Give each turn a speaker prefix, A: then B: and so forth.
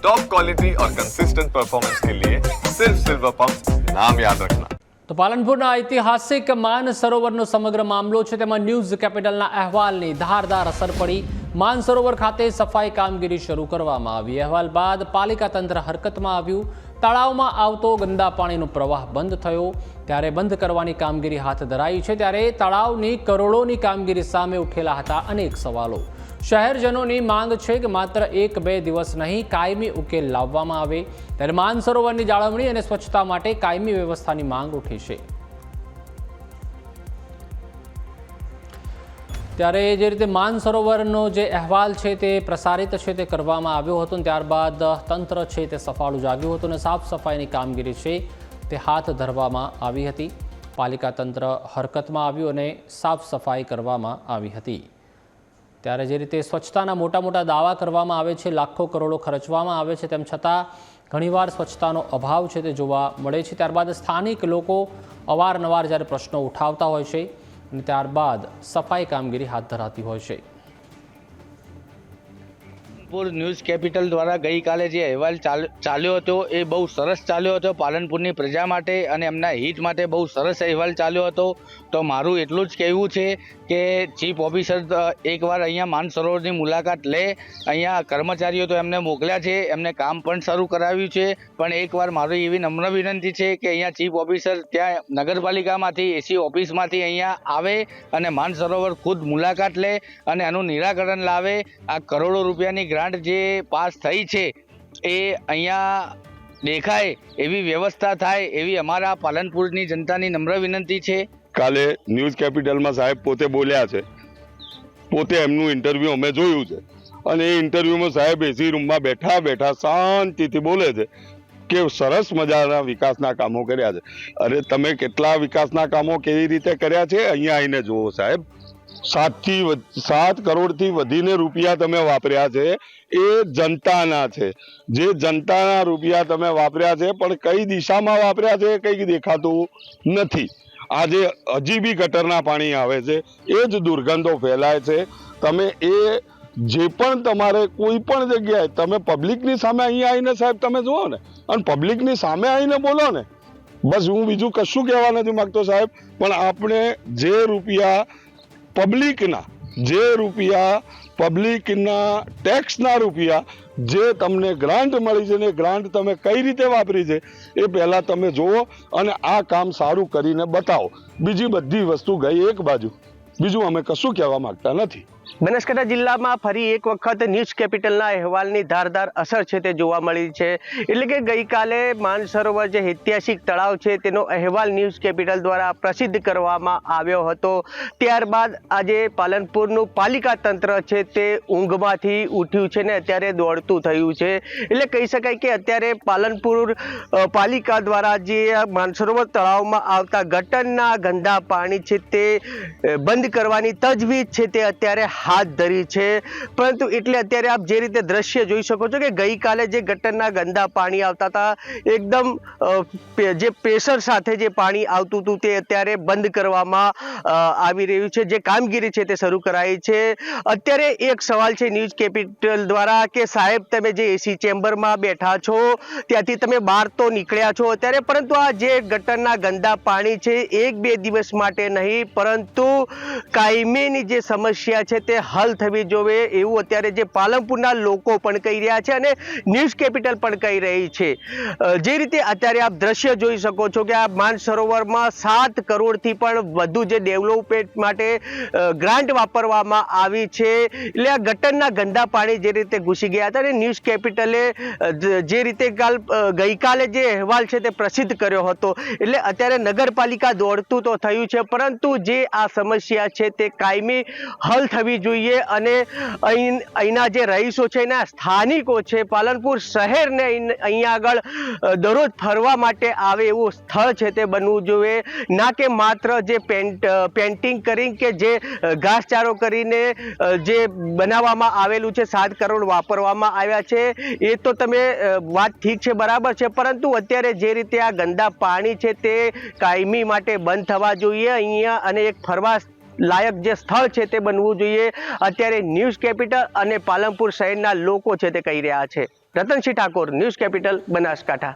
A: Top quality और consistent performance के लिए सिर्फ सिल्वर पंप नाम याद रखना।
B: તો પાલનપુરના ઐતિહાસિક માનસરોવરનો સમગ્ર મામલો છે, તેમાં ન્યૂઝ કેપિટલના અહેવાલની ધારદાર અસર પડી। માનસરોવર ખાતે સફાઈ કામગીરી શરૂ કરવામાં આવી। અહેવાલ બાદ પાલિકા તંત્ર હરકતમાં આવ્યું। તળાવમાં આવતો ગંદા પાણીનો પ્રવાહ બંધ થયો, ત્યારે બંધ કરવાની કામગીરી હાથ ધરાઈ છે। ત્યારે તળાવની કરોડોની કામગીરી સામે ઉઠેલા હતા અનેક સવાલો। શહેરજનોની માંગ છે કે માત્ર 1-2 દિવસ નહીં, કાયમી ઉકેલ લાવવામાં આવે। ત્યારે માનસરોવરની જાળવણી અને સ્વચ્છતા માટે કાયમી વ્યવસ્થાની માંગ ઉઠી છે। ત્યારે જે રીતે માનસરોવરનો જે અહેવાલ છે તે પ્રસારિત છે તે કરવામાં આવ્યો હતો, ત્યારબાદ તંત્ર છે તે સફાળું જાગ્યું હતું અને સાફ સફાઈની કામગીરી છે તે હાથ ધરવામાં આવી હતી। પાલિકા તંત્ર હરકતમાં આવ્યું અને સાફ સફાઈ કરવામાં આવી હતી। ત્યારે જે રીતે સ્વચ્છતાના મોટા મોટા દાવા કરવામાં આવે છે, લાખો કરોડો ખર્ચવામાં આવે છે, તેમ છતાં ઘણીવાર સ્વચ્છતાનો અભાવ છે તે જોવા મળે છે। ત્યારબાદ સ્થાનિક લોકો અવારનવાર જ્યારે પ્રશ્નો ઉઠાવતા હોય છે અને ત્યારબાદ સફાઈ કામગીરી હાથ ધરાતી હોય છે।
C: ન્યૂઝ કેપિટલ દ્વારા ગઈકાલે જે અહેવાલ ચાલ્યો હતો એ બહુ સરસ ચાલ્યો હતો। પાલનપુરની પ્રજા માટે અને એમના હિત માટે બહુ સરસ અહેવાલ ચાલ્યો હતો। તો મારું એટલું જ કહેવું છે કે ચીફ ઓફિસર એકવાર અહીંયા માનસરોવરની મુલાકાત લે। અહીંયા કર્મચારીઓ તો એમને મોકલ્યા છે, એમને કામ પણ શરૂ કરાવ્યું છે, પણ એકવાર મારી એવી નમ્ર વિનંતી છે કે અહીંયા ચીફ ઓફિસર ત્યાં નગરપાલિકામાંથી એસી ઓફિસમાંથી અહીંયા આવે અને માનસરોવર ખુદ મુલાકાત લે અને એનું નિરાકરણ લાવે। આ કરોડો રૂપિયાની ગ્રાન્ટ જે પાસ થઈ છે એ અહીંયા દેખાય એવી વ્યવસ્થા થાય એવી અમારા પાલનપુરની જનતાની નમ્ર વિનંતી છે।
D: કાલે ન્યૂઝ કેપિટલમાં સાહેબ પોતે બોલ્યા છે, પોતે એમનું ઇન્ટરવ્યૂ અમે જોયું છે અને એ ઇન્ટરવ્યૂમાં સાહેબ એસી રૂમમાં બેઠા બેઠા શાંતિથી બોલે છે કે સરસ મજાના વિકાસના કામો કર્યા છે। અરે તમે કેટલા વિકાસના કામો કેવી રીતે કર્યા છે અહીંયા આવીને જુઓ સાહેબ। 7 કરોડથી વધીને રૂપિયા તમે વાપર્યા છે, એ જનતાના છે। જે જનતાના રૂપિયા તમે વાપર્યા છે પણ કઈ દિશામાં વાપર્યા છે એ કંઈ દેખાતું નથી। આજે હજી બી ગટરના પાણી આવે છે, એ જ દુર્ગંધો ફેલાય છે। તમે એ જે પણ તમારે કોઈ પણ જગ્યાએ તમે પબ્લિકની સામે અહીંયા આવીને સાહેબ તમે જુઓ ને અને પબ્લિકની સામે આવીને બોલો ને, બસ હું બીજું કશું કહેવા નથી માગતો સાહેબ। પણ આપણે જે રૂપિયા પબ્લિકના ટેક્સના રૂપિયા જે તમને ગ્રાન્ટ મળી છે ને ગ્રાન્ટ તમે કઈ રીતે વાપરી છે એ પહેલાં તમે જુઓ અને આ કામ સારું કરીને બતાવો। બીજી બધી વસ્તુ ગઈ એક બાજુ, બીજું અમે કશું કહેવા માંગતા નથી।
E: બનાસકાંઠા જિલ્લામાં ફરી એક વખત ન્યૂઝ કેપિટલના અહેવાલની ધારદાર અસર છે તે જોવા મળી છે। એટલે કે ગઈકાલે માનસરોવર જે ઐતિહાસિક તળાવ છે તેનો અહેવાલ ન્યૂઝ કેપિટલ દ્વારા પ્રસિદ્ધ કરવામાં આવ્યો હતો। ત્યારબાદ આજે પાલનપુરનું પાલિકા તંત્ર છે તે ઊંઘમાંથી ઉઠ્યું છે ને અત્યારે દોડતું થયું છે। એટલે કહી શકાય કે અત્યારે પાલનપુર પાલિકા દ્વારા જે માનસરોવર તળાવમાં આવતા ગટરના ગંદા પાણી છે તે બંધ કરવાની તજવીજ છે તે અત્યારે હાથ ધરી છે। પરંતુ એટલે અત્યારે આપ જે રીતે દ્રશ્ય જોઈ શકો છો કે ગઈકાલે જે ગટરના ગંદા પાણી આવતા હતા, એકદમ જે પ્રેશર સાથે જે પાણી આવતું હતું તે અત્યારે બંધ કરવામાં આવી રહ્યું છે। જે કામગીરી છે તે શરૂ કરાઈ છે। અત્યારે એક સવાલ છે ન્યૂઝ કેપિટલ દ્વારા કે સાહેબ તમે જે એસી ચેમ્બરમાં બેઠા છો ત્યાંથી તમે બહાર તો નીકળ્યા છો અત્યારે, પરંતુ આ જે ગટરના ગંદા પાણી છે 1-2 દિવસ માટે નહીં પરંતુ કાયમીની જે સમસ્યા છે તે હલ થવી જોઈએ એવું અત્યારે જે પાલનપુરના લોકો પણ કહી રહ્યા છે અને ન્યૂઝ કેપિટલ પણ કહી રહી છે। જે રીતે અત્યારે આપ દ્રશ્ય જોઈ શકો છો કે આ માનસરોવરમાં 7 કરોડથી પણ વધુ જે ડેવલપમેન્ટ માટે ગ્રાન્ટ વાપરવામાં આવી છે। એટલે આ ગટરના ગંદા પાણી જે રીતે ઘૂસી ગયા હતા અને ન્યૂઝ કેપિટલે જે રીતે ગઈકાલે જે અહેવાલ છે તે પ્રસિદ્ધ કર્યો હતો, એટલે અત્યારે નગરપાલિકા દોડતું તો થયું છે પરંતુ જે આ સમસ્યા છે તે કાયમી હલ થવી જોઈએ અને અહીંના જે રહીશો છે, એના સ્થાનિકો છે, પાલનપુર શહેરને અહીંયા આગળ દરરોજ ફરવા માટે આવે એવું સ્થળ છે તે બનવું જોઈએ। ના કે માત્ર જે પેન્ટિંગ કરી કે જે ઘાસચારો કરીને જે બનાવવામાં આવેલું છે, 7 કરોડ વાપરવામાં આવ્યા છે એ તો તમે વાત ઠીક છે, બરાબર છે, પરંતુ અત્યારે જે રીતે આ ગંદા પાણી છે તે કાયમી માટે બંધ થવા જોઈએ અહીંયા અને એક ફરવા લાયક જે સ્થળ છે તે બનવું જોઈએ, અત્યારે ન્યૂઝ કેપિટલ અને પાલનપુર શહેરના લોકો છે તે કહી રહ્યા છે. Ratansinh Thakor, news capital, Banaskantha.